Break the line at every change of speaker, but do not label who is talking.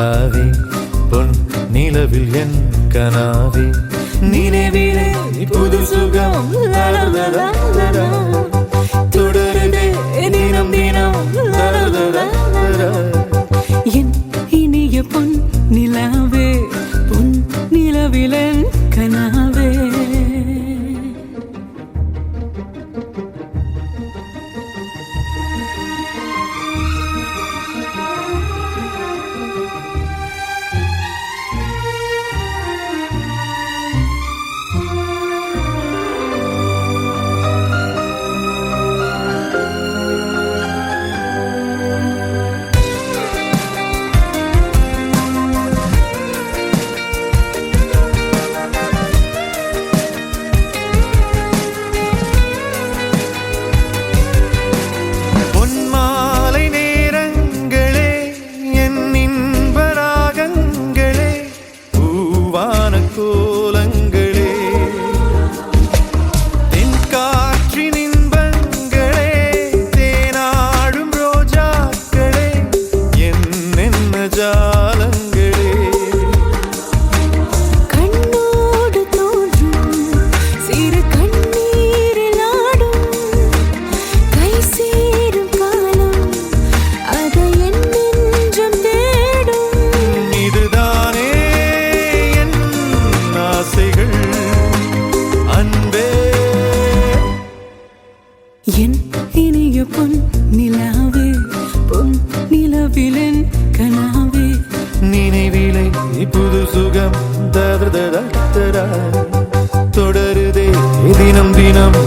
நிலாவே பொன் நிலவில் என் கனாவே நினைவிலே புது சுகம் தொடருதே தினம் தினம்
என் இனிய பொன் நிலாவே பொன் நிலவில் என் கனாவே
கோலங்களே தென்காற்றின் இன்பங்களே தேனாடும் ரோஜாக்களே என்னென்ன ஜாலங்களே
கண்ணோடு தோன்றும் சிறு கண்ணீரில் ஆடும் கை சேரும் காலம் அதை என் நெஞ்சம் தேடும்
இதுதானே அன்பே
என் இனிய பொன் நிலாவே பொன் நிலவில் என் கனாவே
நினைவிலை புது சுகம் தொடருதே தினம் தினம்